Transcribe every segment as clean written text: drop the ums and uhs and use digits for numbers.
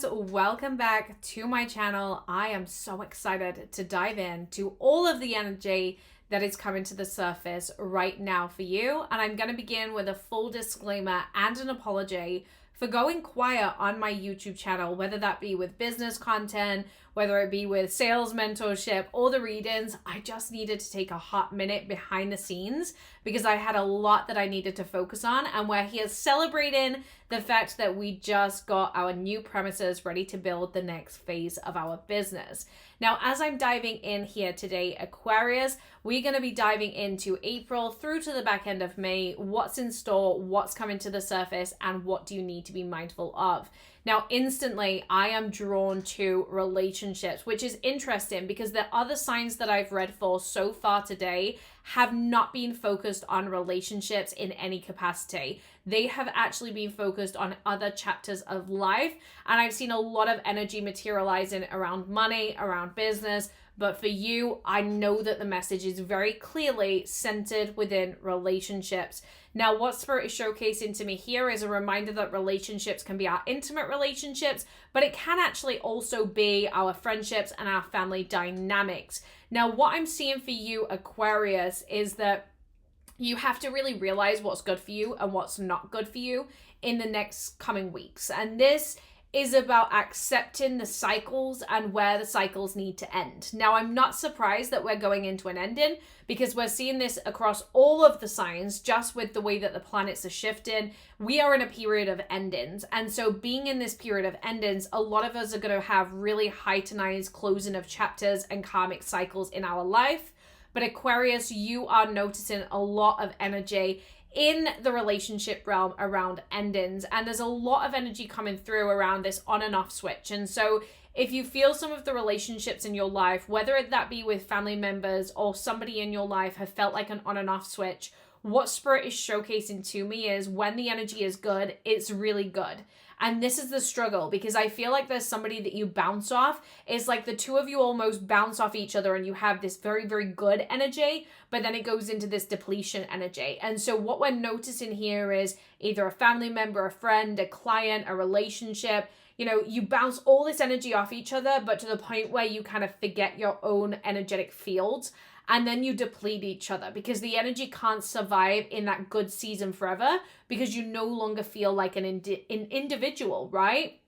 Aquarius, welcome back to my channel. I am so excited to dive in to all of the energy that is coming to the surface right now for you. And I'm going to begin with a full disclaimer and an apology for going quiet on my YouTube channel, whether that be with business content, whether it be with sales mentorship or the readings. I just needed to take a hot minute behind the scenes because I had a lot that I needed to focus on, and we're here celebrating the fact that we just got our new premises ready to build the next phase of our business. Now, as I'm diving in here today, Aquarius, we're going to be diving into April through to the back end of May, what's in store, what's coming to the surface, and what do you need to be mindful of. Now, instantly, I am drawn to relationships, which is interesting because the other signs that I've read for so far today have not been focused on relationships in any capacity. They have actually been focused on other chapters of life. And I've seen a lot of energy materializing around money, around business. But for you, I know that the message is very clearly centered within relationships. Now, what Spirit is showcasing to me here is a reminder that relationships can be our intimate relationships, but it can actually also be our friendships and our family dynamics. Now, what I'm seeing for you, Aquarius, is that you have to really realize what's good for you and what's not good for you in the next coming weeks. And this is about accepting the cycles and where the cycles need to end. Now, I'm not surprised that we're going into an ending because we're seeing this across all of the signs, just with the way that the planets are shifting. We are in a period of endings. And so being in this period of endings, a lot of us are going to have really heightened closing of chapters and karmic cycles in our life. But Aquarius, you are noticing a lot of energy in the relationship realm around endings, and there's a lot of energy coming through around this on and off switch. And so if you feel some of the relationships in your life, whether that be with family members or somebody in your life, have felt like an on and off switch, what Spirit is showcasing to me is when the energy is good, it's really good. And this is the struggle, because I feel like there's somebody that you bounce off. It's like the two of you almost bounce off each other and you have this very, very good energy, but then it goes into this depletion energy. And so what we're noticing here is either a family member, a friend, a client, a relationship, you bounce all this energy off each other, but to the point where you kind of forget your own energetic fields. And then you deplete each other because the energy can't survive in that good season forever because you no longer feel like an individual, right?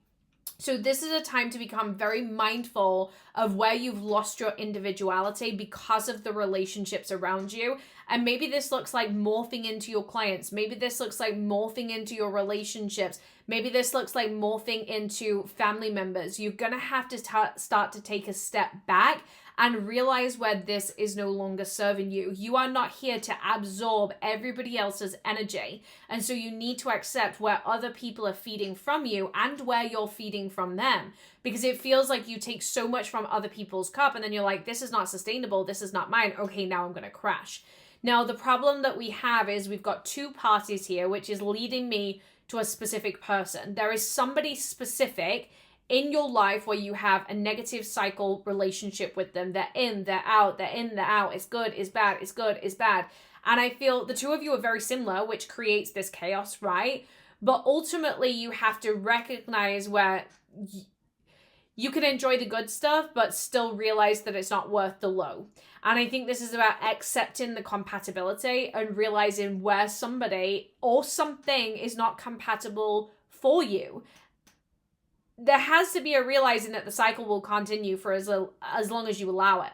So this is a time to become very mindful of where you've lost your individuality because of the relationships around you. And maybe this looks like morphing into your clients. Maybe this looks like morphing into your relationships. Maybe this looks like morphing into family members. You're going to have to start to take a step back and realize where this is no longer serving you. You are not here to absorb everybody else's energy. And so you need to accept where other people are feeding from you and where you're feeding from them. Because it feels like you take so much from other people's cup and then you're like, this is not sustainable. This is not mine. Okay, now I'm going to crash. Now, the problem that we have is we've got two parties here, which is leading me to a specific person. There is somebody specific in your life where you have a negative cycle relationship with them. They're in, they're out, they're in, they're out. It's good, it's bad, it's good, it's bad. And I feel the two of you are very similar, which creates this chaos, right? But ultimately, you have to recognize where you can enjoy the good stuff, but still realize that it's not worth the low. And I think this is about accepting the compatibility and realizing where somebody or something is not compatible for you. There has to be a realizing that the cycle will continue for as long as you allow it.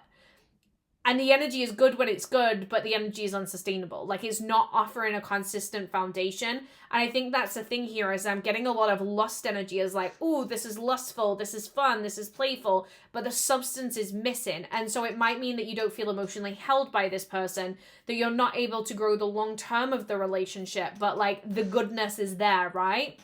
And the energy is good when it's good, but the energy is unsustainable. Like, it's not offering a consistent foundation. And I think that's the thing here, is I'm getting a lot of lust energy as like, oh, this is lustful, this is fun, this is playful, but the substance is missing. And so it might mean that you don't feel emotionally held by this person, that you're not able to grow the long term of the relationship, but like the goodness is there, right?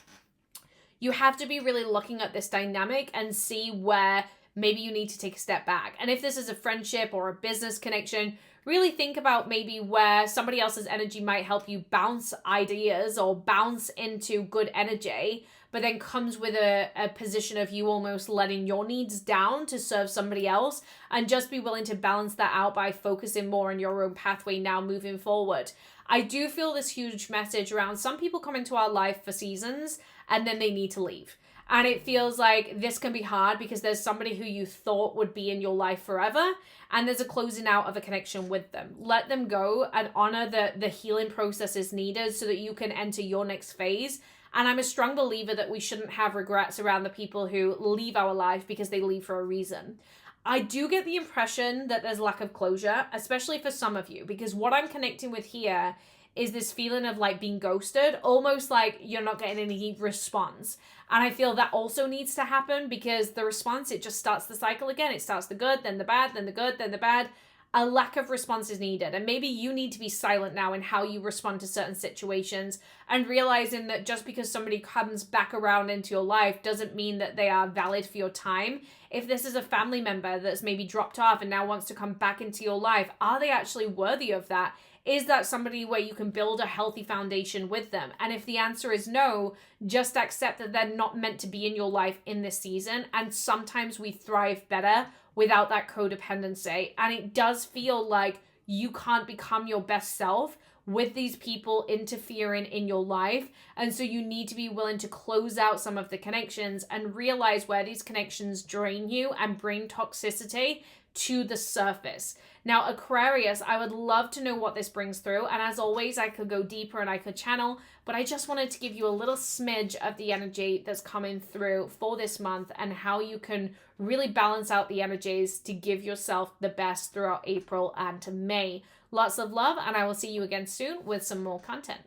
You have to be really looking at this dynamic and see where maybe you need to take a step back. And if this is a friendship or a business connection, really think about maybe where somebody else's energy might help you bounce ideas or bounce into good energy, but then comes with a position of you almost letting your needs down to serve somebody else, and just be willing to balance that out by focusing more on your own pathway now moving forward. I do feel this huge message around some people come into our life for seasons and then they need to leave. And it feels like this can be hard because there's somebody who you thought would be in your life forever, and there's a closing out of a connection with them. Let them go and honor the healing process is needed so that you can enter your next phase. And I'm a strong believer that we shouldn't have regrets around the people who leave our life because they leave for a reason. I do get the impression that there's lack of closure, especially for some of you, because what I'm connecting with here is this feeling of like being ghosted, almost like you're not getting any response. And I feel that also needs to happen because the response, it just starts the cycle again. It starts the good, then the bad, then the good, then the bad. A lack of response is needed. And maybe you need to be silent now in how you respond to certain situations, and realizing that just because somebody comes back around into your life doesn't mean that they are valid for your time. If this is a family member that's maybe dropped off and now wants to come back into your life, are they actually worthy of that? Is that somebody where you can build a healthy foundation with them? And if the answer is no, just accept that they're not meant to be in your life in this season. And sometimes we thrive better without that codependency. And it does feel like you can't become your best self with these people interfering in your life. And so you need to be willing to close out some of the connections and realize where these connections drain you and bring toxicity to the surface. Now, Aquarius, I would love to know what this brings through. And as always, I could go deeper and I could channel, but I just wanted to give you a little smidge of the energy that's coming through for this month and how you can really balance out the energies to give yourself the best throughout April and to May. Lots of love, and I will see you again soon with some more content.